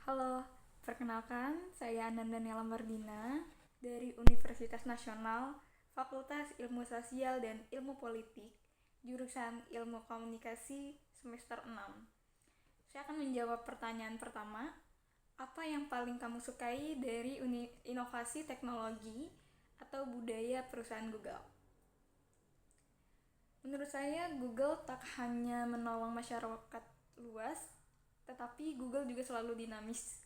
Halo, perkenalkan saya Ananda Nela Mardina dari Universitas Nasional, Fakultas Ilmu Sosial dan Ilmu Politik, jurusan Ilmu Komunikasi semester 6. Saya akan menjawab pertanyaan pertama, apa yang paling kamu sukai dari inovasi teknologi atau budaya perusahaan Google? Menurut saya, Google tak hanya menolong masyarakat luas, tetapi Google juga selalu dinamis.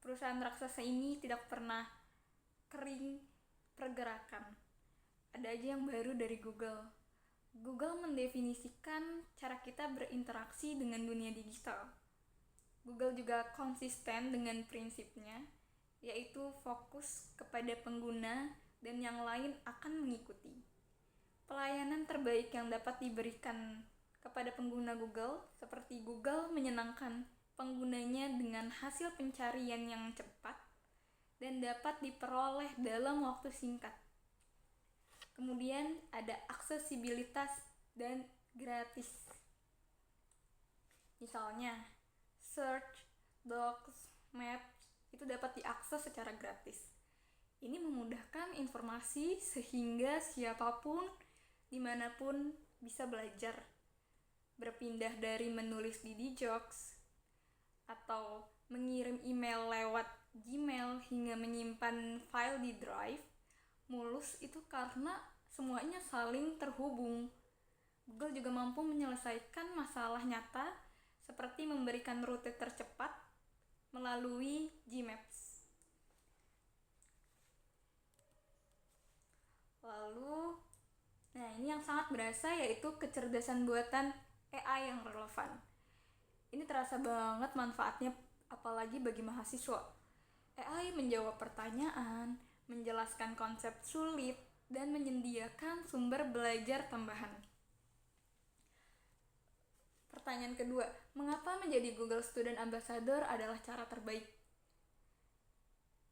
Perusahaan raksasa ini tidak pernah kering pergerakan. Ada aja yang baru dari Google. Google mendefinisikan cara kita berinteraksi dengan dunia digital. Google juga konsisten dengan prinsipnya, yaitu fokus kepada pengguna dan yang lain akan mengikuti. Pelayanan terbaik yang dapat diberikan kepada pengguna Google seperti Google menyenangkan penggunanya dengan hasil pencarian yang cepat dan dapat diperoleh dalam waktu singkat. Kemudian ada aksesibilitas dan gratis. Misalnya, search, docs, maps itu dapat diakses secara gratis. Ini memudahkan informasi sehingga siapapun, dimanapun bisa belajar. Berpindah dari menulis di Djoox atau mengirim email lewat Gmail hingga menyimpan file di Drive, mulus itu karena semuanya saling terhubung. Google juga mampu menyelesaikan masalah nyata seperti memberikan rute tercepat melalui Gmaps. Lalu, ini yang sangat berasa yaitu kecerdasan buatan AI yang relevan. Ini terasa banget manfaatnya apalagi bagi mahasiswa. AI menjawab pertanyaan, menjelaskan konsep sulit, dan menyediakan sumber belajar tambahan. Pertanyaan kedua, mengapa menjadi Google Student Ambassador adalah cara terbaik?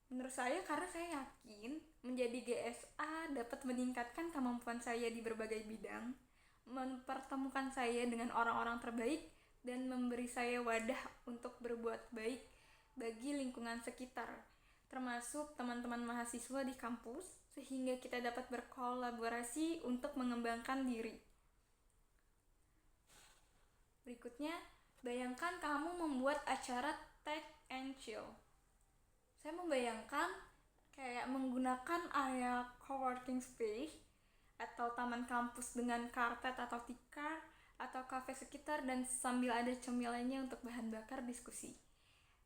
Menurut saya karena saya yakin menjadi GSA dapat meningkatkan kemampuan saya di berbagai bidang, mempertemukan saya dengan orang-orang terbaik, dan memberi saya wadah untuk berbuat baik bagi lingkungan sekitar, termasuk teman-teman mahasiswa di kampus, sehingga kita dapat berkolaborasi untuk mengembangkan diri. Berikutnya, bayangkan kamu membuat acara Tech and Chill. Saya membayangkan kayak menggunakan area coworking space atau taman kampus dengan karpet atau tikar atau kafe sekitar dan sambil ada cemilannya untuk bahan bakar diskusi.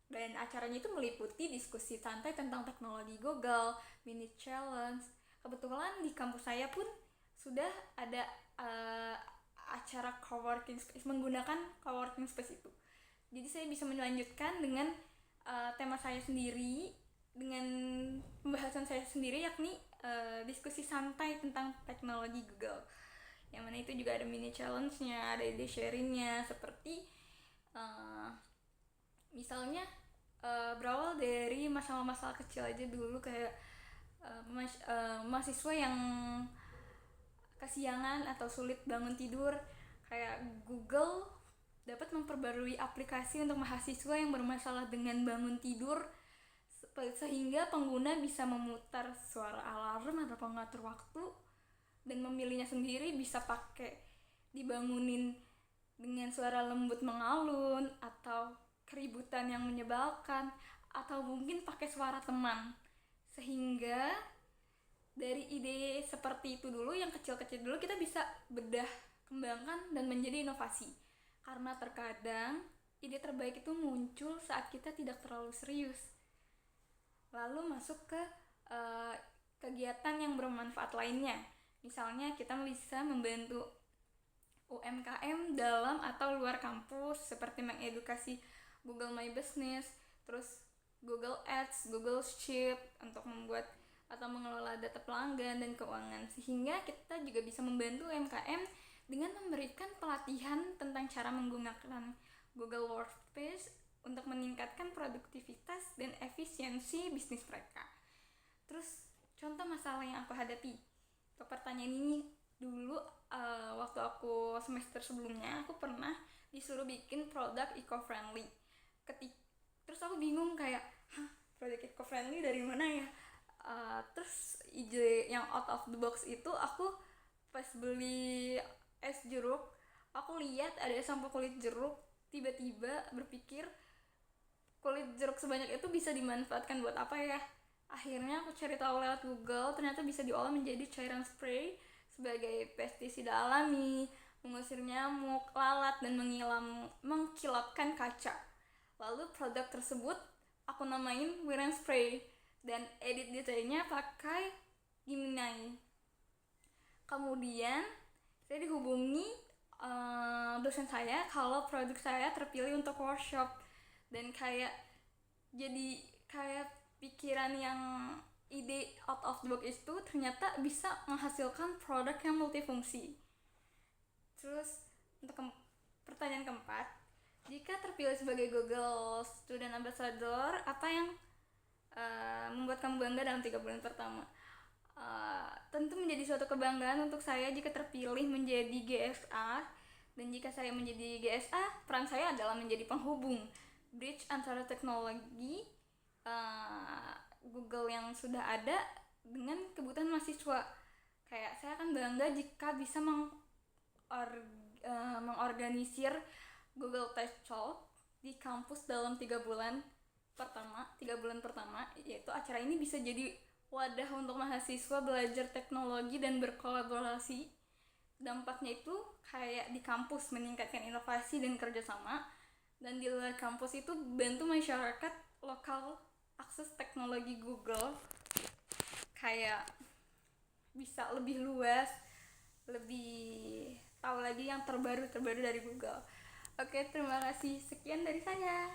Dan acaranya itu meliputi diskusi santai tentang teknologi Google, mini challenge. Kebetulan di kampus saya pun sudah ada acara coworking space menggunakan coworking space itu. Jadi saya bisa melanjutkan dengan tema saya sendiri, dengan pembahasan saya sendiri, yakni diskusi santai tentang teknologi Google. Yang mana itu juga ada mini challenge-nya, ada ide sharing-nya, seperti misalnya berawal dari masalah-masalah kecil aja dulu, kayak mahasiswa yang kesiangan atau sulit bangun tidur, kayak Google dapat memperbarui aplikasi untuk mahasiswa yang bermasalah dengan bangun tidur sehingga pengguna bisa memutar suara alarm atau pengatur waktu dan memilihnya sendiri, bisa pakai dibangunin dengan suara lembut mengalun atau keributan yang menyebalkan, atau mungkin pakai suara teman. Sehingga dari ide seperti itu dulu, yang kecil-kecil dulu, kita bisa bedah, kembangkan, dan menjadi inovasi. Karena terkadang ide terbaik itu muncul saat kita tidak terlalu serius. Lalu masuk ke kegiatan yang bermanfaat lainnya. Misalnya kita bisa membantu UMKM dalam atau luar kampus, seperti mengedukasi Google My Business, terus Google Ads, Google Sheet untuk membuat atau mengelola data pelanggan dan keuangan, sehingga kita juga bisa membantu UMKM dengan memberikan pelatihan tentang cara menggunakan Google Workspace untuk meningkatkan produktivitas dan efisiensi bisnis mereka. Terus contoh masalah yang aku hadapi untuk pertanyaan ini, dulu waktu aku semester sebelumnya aku pernah disuruh bikin produk eco-friendly. Terus aku bingung kayak, project eco-friendly dari mana ya. Terus ide yang out of the box itu aku pas beli es jeruk, aku lihat ada sampah kulit jeruk, tiba-tiba berpikir kulit jeruk sebanyak itu bisa dimanfaatkan buat apa ya. Akhirnya aku cari tahu lewat Google, ternyata bisa diolah menjadi cairan spray sebagai pestisida alami, mengusir nyamuk, lalat, dan mengkilapkan kaca. Lalu produk tersebut aku namain Wiran Spray dan edit detailnya pakai Gemini. Kemudian saya dihubungi dosen saya kalau produk saya terpilih untuk workshop, dan kayak jadi kayak pikiran yang ide out of the box itu ternyata bisa menghasilkan produk yang multifungsi. Terus untuk pertanyaan keempat, jika terpilih sebagai Google Student Ambassador, apa yang membuat kamu bangga dalam 3 bulan pertama? Tentu menjadi suatu kebanggaan untuk saya jika terpilih menjadi GSA. Dan jika saya menjadi GSA, peran saya adalah menjadi penghubung bridge antara teknologi Google yang sudah ada dengan kebutuhan mahasiswa. Kayak saya akan bangga jika bisa mengorganisir Google Tech Talk di kampus dalam 3 bulan pertama, yaitu acara ini bisa jadi wadah untuk mahasiswa belajar teknologi dan berkolaborasi. Dampaknya itu kayak di kampus meningkatkan inovasi dan kerjasama, dan di luar kampus itu bantu masyarakat lokal akses teknologi Google, kayak bisa lebih luas, lebih tahu lagi yang terbaru dari Google. Oke, terima kasih. Sekian dari saya.